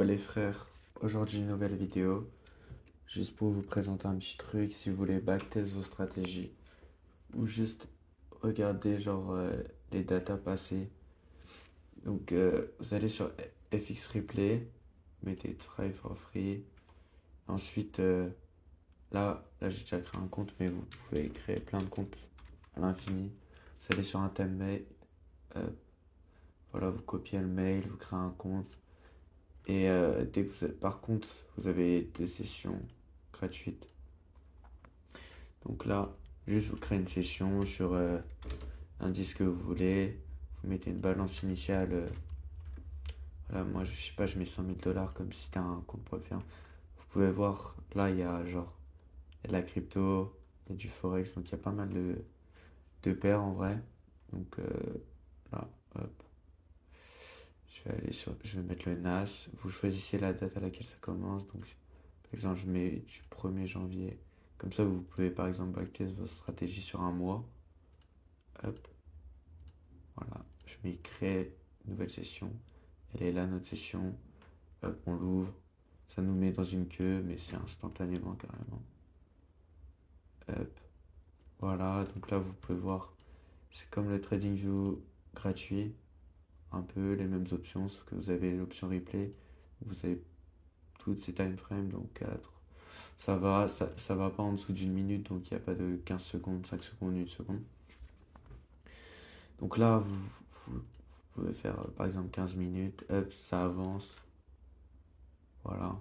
Les frères, aujourd'hui une nouvelle vidéo, juste pour vous présenter un petit truc, si vous voulez backtest vos stratégies, ou juste regarder les datas passées. Donc vous allez sur FX Replay, mettez try for free, ensuite là j'ai déjà créé un compte, mais vous pouvez créer plein de comptes à l'infini. Vous allez sur un thème mail, euh, voilà, vous copiez le mail, vous créez un compte. Et dès que par contre, vous avez des sessions gratuites. Donc là, juste vous créez une session sur l'indice que vous voulez. Vous mettez une balance initiale. Voilà, moi je sais pas, je mets 100 000 dollars comme si c'était un compte pour le faire. Vous pouvez voir, là il y a il y a de la crypto, il y a du forex, donc il y a pas mal de paires en vrai. Donc là, hop. Je vais mettre le NAS. Vous choisissez la date à laquelle ça commence. Donc, par exemple, je mets du 1er janvier. Comme ça, vous pouvez par exemple backtest votre stratégie sur un mois. Hop, voilà. Je mets créer nouvelle session. Elle est là, notre session. Hop, on l'ouvre. Ça nous met dans une queue, mais c'est instantanément carrément. Hop, voilà. Donc là, vous pouvez voir. C'est comme le TradingView gratuit. Un peu les mêmes options, sauf que vous avez l'option replay. Vous avez toutes ces time frames, donc 4. Ça va pas en dessous d'une minute, donc il n'y a pas de 15 secondes, 5 secondes, 1 seconde. Donc là, vous pouvez faire par exemple 15 minutes, hop, ça avance. Voilà.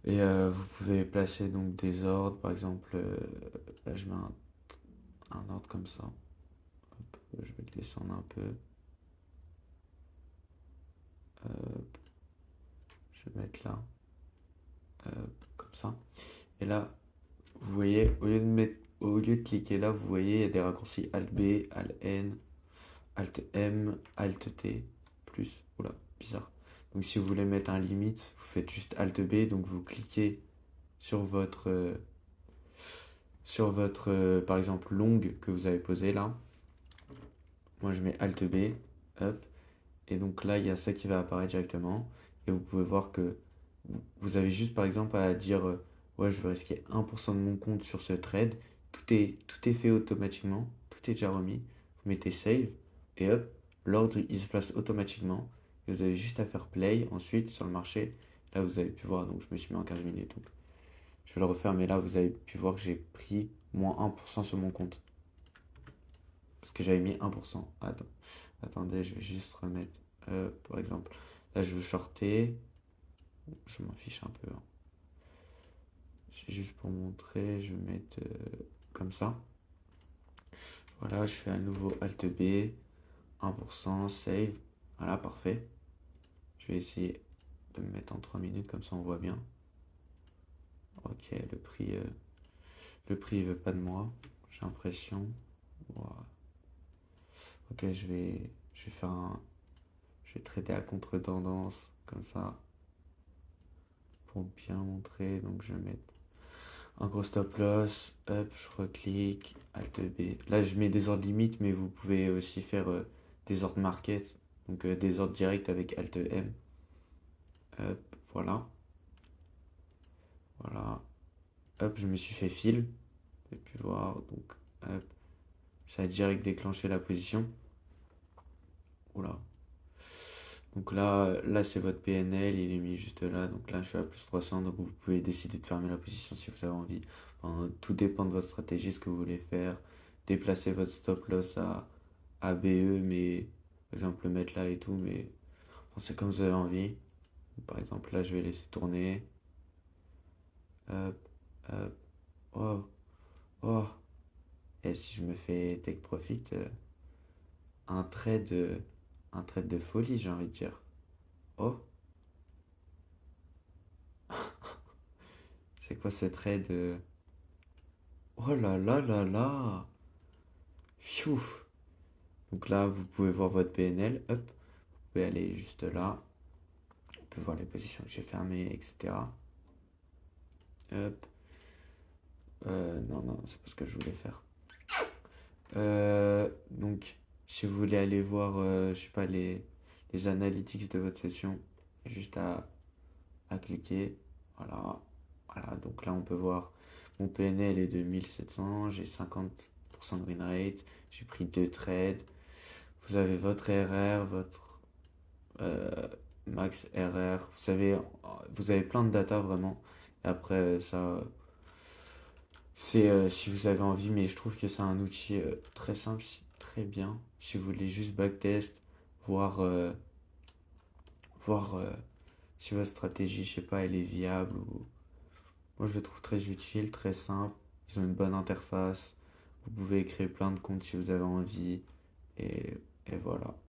Et vous pouvez placer donc des ordres, par exemple, là je mets un ordre comme ça. Hop, je vais le descendre un peu. Hop, je vais mettre là. Comme ça. Et là, vous voyez, au lieu de cliquer là, vous voyez, il y a des raccourcis Alt B, Alt N, Alt M, Alt T, plus. Oula, bizarre. Donc si vous voulez mettre un limite, vous faites juste Alt B, donc vous cliquez sur votre par exemple, longue que vous avez posé là. Moi je mets Alt B, hop. Et donc là, il y a ça qui va apparaître directement. Et vous pouvez voir que vous avez juste par exemple à dire ouais, je veux risquer 1% de mon compte sur ce trade. Tout est fait automatiquement. Tout est déjà remis. Vous mettez save et hop, l'ordre il se place automatiquement. Et vous avez juste à faire play ensuite sur le marché. Là, vous avez pu voir, donc je me suis mis en 15 minutes. Donc je vais le refaire, mais là, vous avez pu voir que j'ai pris moins 1% sur mon compte. Parce que j'avais mis 1%. Attendez, je vais juste remettre. Par exemple, là, je veux shorter. Je m'en fiche un peu, hein. C'est juste pour montrer, je vais mettre comme ça. Voilà, je fais à nouveau Alt B, 1%, save. Voilà, parfait. Je vais essayer de me mettre en 3 minutes, comme ça on voit bien. Ok, le prix veut pas de moi, j'ai l'impression. Voilà. Ok, je vais trader à contre-tendance, comme ça, pour bien montrer. Donc je vais mettre un gros stop loss, hop, je reclique, Alt B. Là, je mets des ordres limites, mais vous pouvez aussi faire des ordres market, donc des ordres directs avec Alt M. Hop, voilà. Voilà. Hop, je me suis fait fill. Vous pouvez pu voir, donc hop, ça a direct déclenché la position. Oula. Donc là c'est votre PNL, il est mis juste là. Donc là, je suis à plus 300, donc vous pouvez décider de fermer la position si vous avez envie. Enfin, tout dépend de votre stratégie, ce que vous voulez faire. Déplacer votre stop loss à BE, mais par exemple le mettre là et tout, mais enfin, c'est comme vous avez envie. Par exemple, là, je vais laisser tourner. Hop, hop, oh, oh. Et si je me fais take profit, un trade, euh, un trade de folie, j'ai envie de dire. Oh, c'est quoi ce trade? Oh là là là là! Pfiou! Donc là, vous pouvez voir votre PNL. Hop, vous pouvez aller juste là. Vous pouvez voir les positions que j'ai fermées, etc. Hop. Non, non, c'est pas ce que je voulais faire. Donc, si vous voulez aller voir, je sais pas, les analytics de votre session. Juste à cliquer. Voilà. Voilà, donc là on peut voir mon PNL est de 1700, j'ai 50% de win rate, j'ai pris 2 trades. Vous avez votre RR, votre euh, max RR, vous avez plein de data vraiment. Et après ça, c'est si vous avez envie, mais je trouve que c'est un outil très simple, très bien. Si vous voulez juste backtest, voir, voir si votre stratégie, je sais pas, elle est viable ou moi, je le trouve très utile, très simple. Ils ont une bonne interface. Vous pouvez créer plein de comptes si vous avez envie. Et, et voilà.